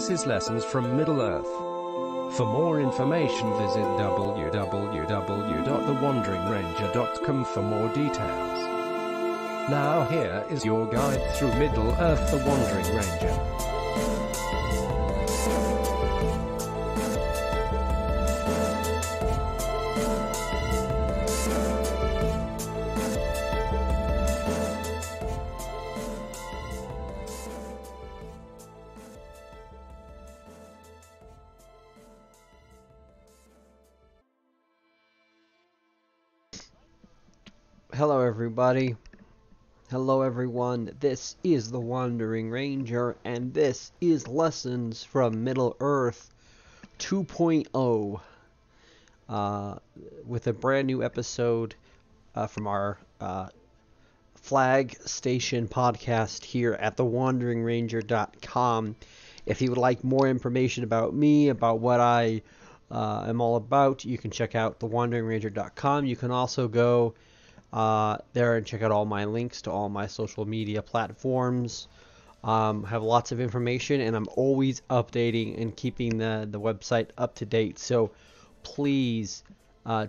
This is Lessons from Middle-earth. For more information, visit www.thewanderingranger.com for more details. Now here is your guide through Middle-earth, The Wandering Ranger. Hello everybody. Hello everyone. This is the Wandering Ranger, and this is Lessons from Middle-earth 2.0, with a brand new episode from our flag station podcast here at thewanderingranger.com. If you would like more information about me, about what I am all about, you can check out thewanderingranger.com. You can also go there and check out all my links to all my social media platforms. Have lots of information, and I'm always updating and keeping the website up to date. So please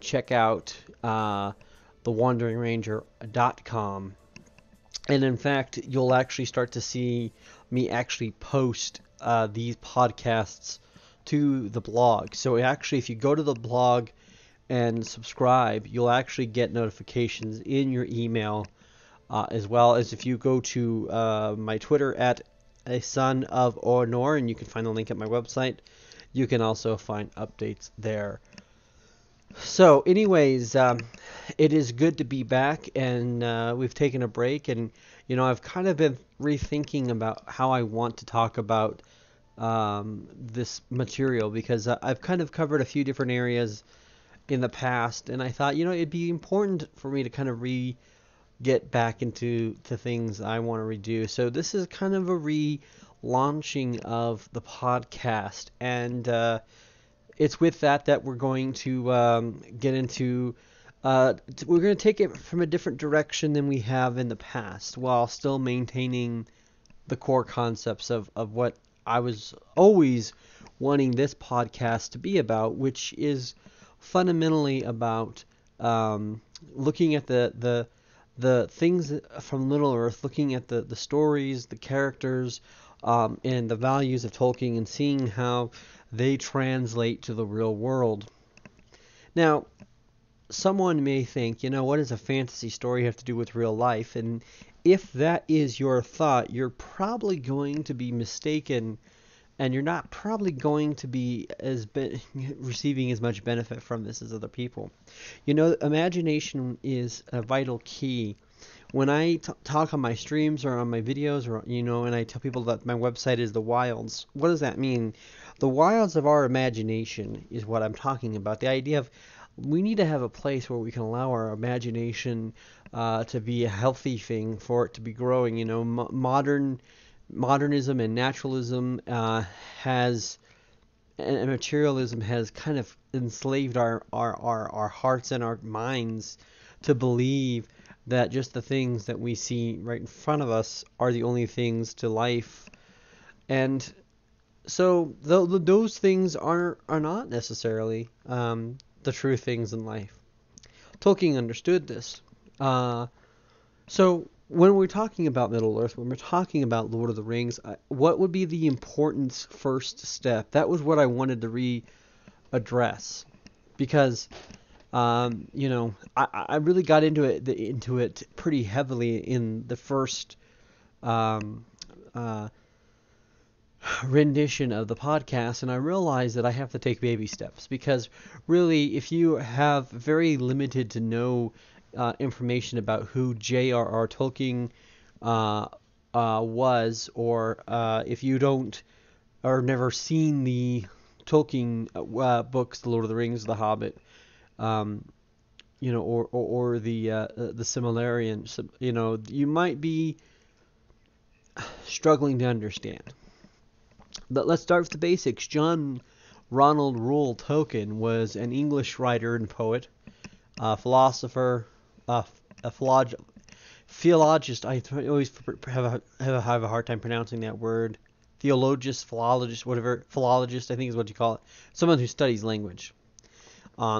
check out thewanderingranger.com. And in fact, you'll actually start to see me actually post these podcasts to the blog. So actually, if you go to the blog and subscribe, you'll actually get notifications in your email, as well as if you go to my Twitter at a son of Ornor, and you can find the link at my website. You can also find updates there. So anyways, it is good to be back, and we've taken a break, and I've kind of been rethinking about how I want to talk about this material, because I've kind of covered a few different areas in the past, and I thought it'd be important for me to kind of get back into things I want to redo. So this is kind of a relaunching of the podcast, and it's with that we're going to get into we're going to take it from a different direction than we have in the past, while still maintaining the core concepts of what I was always wanting this podcast to be about, which is fundamentally about looking at the things from Middle-earth, looking at the stories, the characters, and the values of Tolkien, and seeing how they translate to the real world. Now, someone may think, what does a fantasy story have to do with real life? And if that is your thought, you're probably going to be mistaken, and you're not probably going to be receiving as much benefit from this as other people. Imagination is a vital key. When I talk on my streams or on my videos, or and I tell people that my website is the wilds, what does that mean? The wilds of our imagination is what I'm talking about. The idea of we need to have a place where we can allow our imagination to be a healthy thing, for it to be growing. Modernism and naturalism and materialism has kind of enslaved our hearts and our minds to believe that just the things that we see right in front of us are the only things to life. And so those things are not necessarily the true things in life. Tolkien understood this. So when we're talking about Middle-earth, when we're talking about Lord of the Rings, what would be the important first step? That was what I wanted to readdress, because I really got into it pretty heavily in the first rendition of the podcast, and I realized that I have to take baby steps, because really, if you have very limited to no information about who J.R.R. Tolkien was, or if you don't or never seen the Tolkien books, The Lord of the Rings, The Hobbit, or the Silmarillion, you might be struggling to understand. But let's start with the basics. John Ronald Reuel Tolkien was an English writer and poet, philosopher, a theologist. I always have a hard time pronouncing that word. theologist, philologist, whatever, philologist, I think is what you call it. Someone who studies language.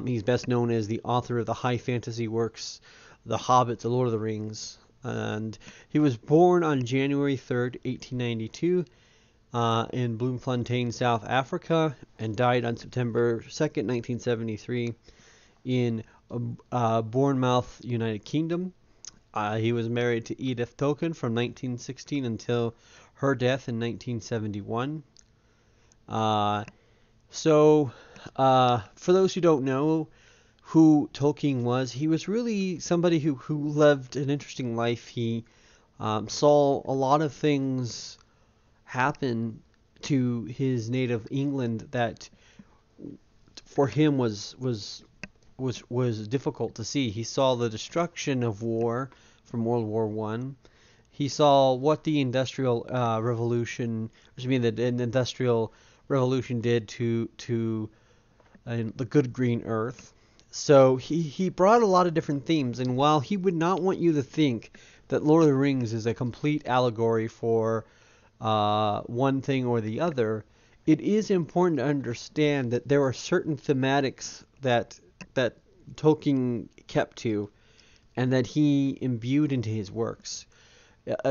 He's best known as the author of the high fantasy works, The Hobbit, The Lord of the Rings. And he was born on January 3rd, 1892, in Bloemfontein, South Africa, and died on September 2nd, 1973, in Bournemouth, United Kingdom. He was married to Edith Tolkien from 1916 until her death in 1971. For those who don't know who Tolkien was, he was really somebody who lived an interesting life. He saw a lot of things happen to his native England that for him was difficult to see. He saw the destruction of war from World War One. He saw what the Industrial Revolution, the Industrial Revolution did to the good green earth. So he brought a lot of different themes, and while he would not want you to think that Lord of the Rings is a complete allegory for one thing or the other, it is important to understand that there are certain thematics that Tolkien kept to, and that he imbued into his works.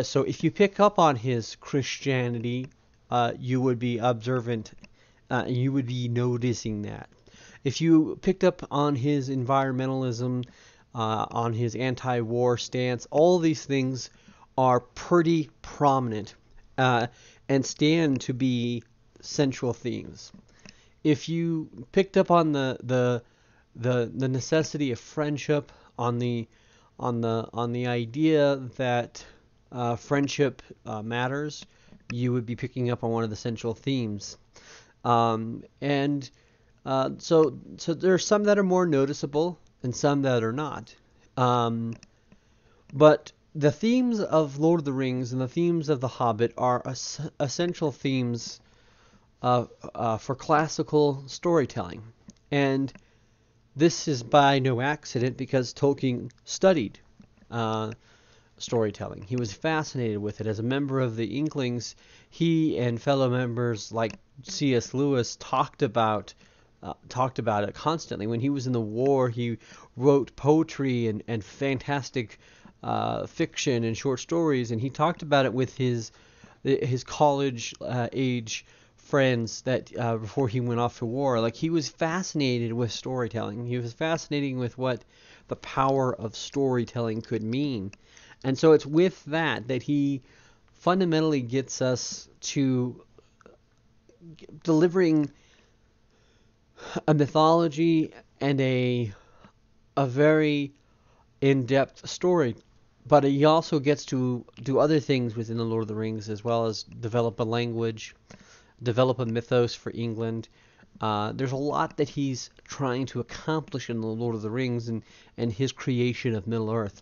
So if you pick up on his Christianity, you would be observant, you would be noticing that. If you picked up on his environmentalism, on his anti-war stance, all these things are pretty prominent and stand to be central themes. If you picked up on the necessity of friendship, on the idea that friendship matters, you would be picking up on one of the central themes. So there are some that are more noticeable and some that are not. But the themes of Lord of the Rings and the themes of The Hobbit are essential themes for classical storytelling. And this is by no accident, because Tolkien studied storytelling. He was fascinated with it. As a member of the Inklings, he and fellow members like C.S. Lewis talked about it constantly. When he was in the war, he wrote poetry and fantastic fiction and short stories, and he talked about it with his college age friends that before he went off to war. Like, he was fascinated with storytelling. He was fascinated with what the power of storytelling could mean. And so it's with that he fundamentally gets us to delivering a mythology and a very in-depth story. But he also gets to do other things within the Lord of the Rings, as well as develop a language, develop a mythos for England. There's a lot that he's trying to accomplish in the Lord of the Rings and his creation of Middle-earth.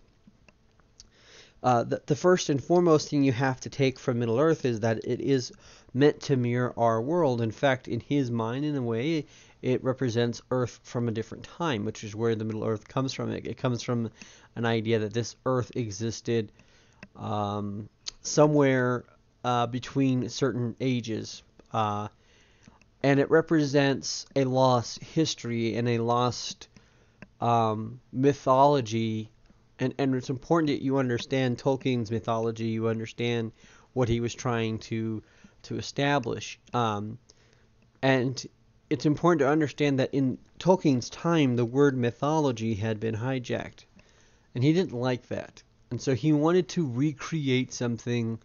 The first and foremost thing you have to take from Middle-earth is that it is meant to mirror our world. In fact, in his mind, in a way, it represents Earth from a different time, which is where the Middle-earth comes from. It comes from an idea that this Earth existed somewhere between certain ages. And it represents a lost history and a lost mythology. And it's important that you understand Tolkien's mythology, you understand what he was trying to establish. And it's important to understand that in Tolkien's time, the word mythology had been hijacked. And he didn't like that. And so he wanted to recreate something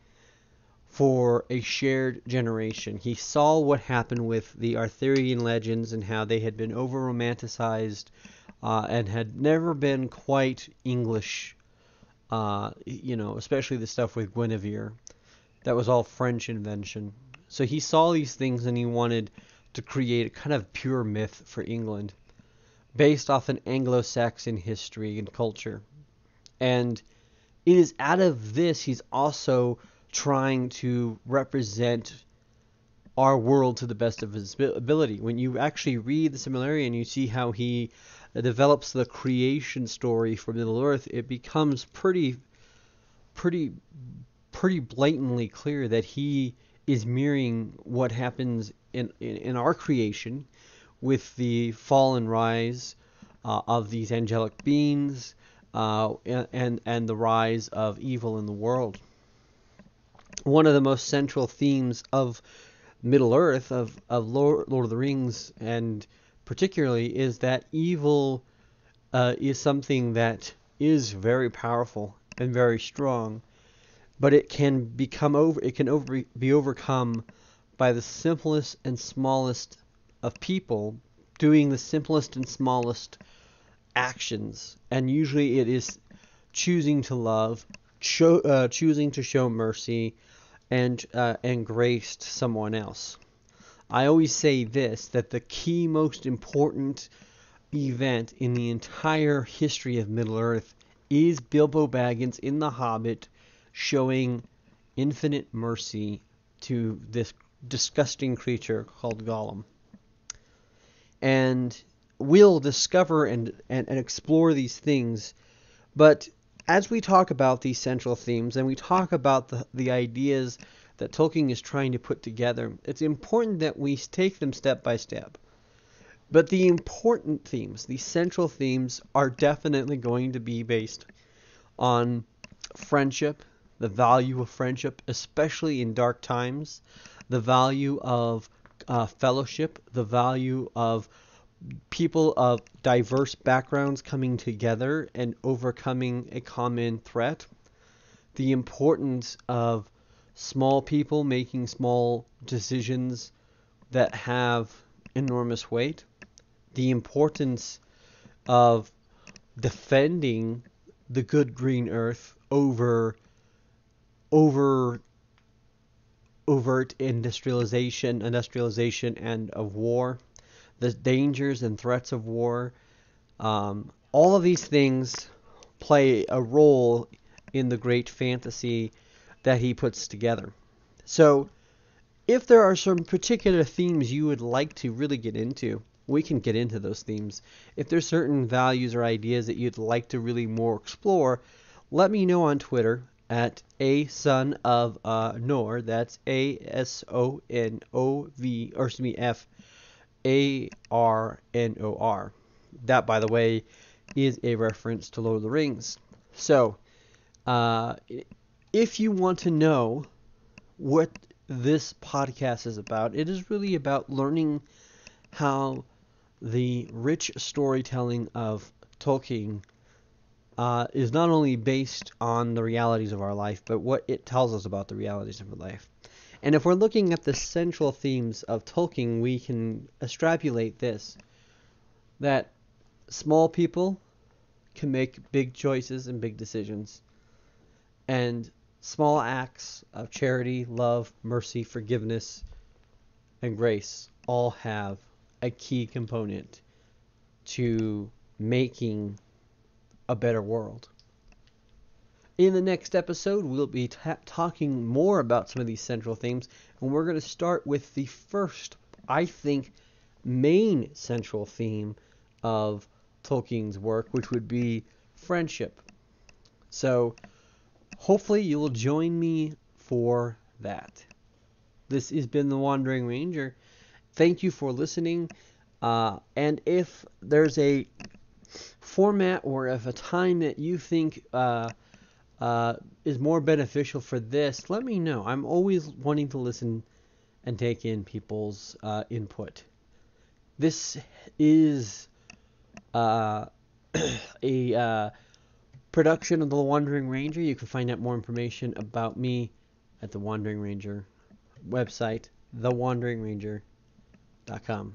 for a shared generation. He saw what happened with the Arthurian legends and how they had been over-romanticized and had never been quite English, especially the stuff with Guinevere. That was all French invention. So he saw these things and he wanted to create a kind of pure myth for England based off an Anglo-Saxon history and culture. And it is out of this he's also trying to represent our world to the best of his ability. When you actually read the Silmarillion, you see how he develops the creation story for Middle-earth. It becomes pretty blatantly clear that he is mirroring what happens in our creation with the fall and rise of these angelic beings and the rise of evil in the world. One of the most central themes of Middle Earth, of Lord of the Rings, and particularly, is that evil is something that is very powerful and very strong, but it can be overcome by the simplest and smallest of people doing the simplest and smallest actions, and usually it is choosing to love, choosing to show mercy, and grace to someone else. I always say this, that the key most important event in the entire history of Middle Earth is Bilbo Baggins in The Hobbit showing infinite mercy to this disgusting creature called Gollum. And we'll discover and explore these things, but as we talk about these central themes and we talk about the ideas that Tolkien is trying to put together, it's important that we take them step by step. But the important themes, the central themes, are definitely going to be based on friendship, the value of friendship, especially in dark times, the value of fellowship, the value of people of diverse backgrounds coming together and overcoming a common threat, the importance of small people making small decisions that have enormous weight, the importance of defending the good green earth over overt industrialization and of war, the dangers and threats of war. All of these things play a role in the great fantasy that he puts together. So, if there are some particular themes you would like to really get into, we can get into those themes. If there's certain values or ideas that you'd like to really more explore, let me know on Twitter at ASonofNor. That's ASONOV, That, by the way, is a reference to Lord of the Rings. So, if you want to know what this podcast is about, it is really about learning how the rich storytelling of Tolkien is not only based on the realities of our life, but what it tells us about the realities of our life. And if we're looking at the central themes of Tolkien, we can extrapolate this, that small people can make big choices and big decisions, and small acts of charity, love, mercy, forgiveness, and grace all have a key component to making a better world. In the next episode, we'll be talking more about some of these central themes, and we're going to start with the first, I think, main central theme of Tolkien's work, which would be friendship. So, hopefully you will join me for that. This has been The Wandering Ranger. Thank you for listening. And if there's a format or if a time that you think is more beneficial for this, let me know. I'm always wanting to listen and take in people's input. This is a production of The Wandering Ranger. You can find out more information about me at The Wandering Ranger website, thewanderingranger.com.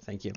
Thank you.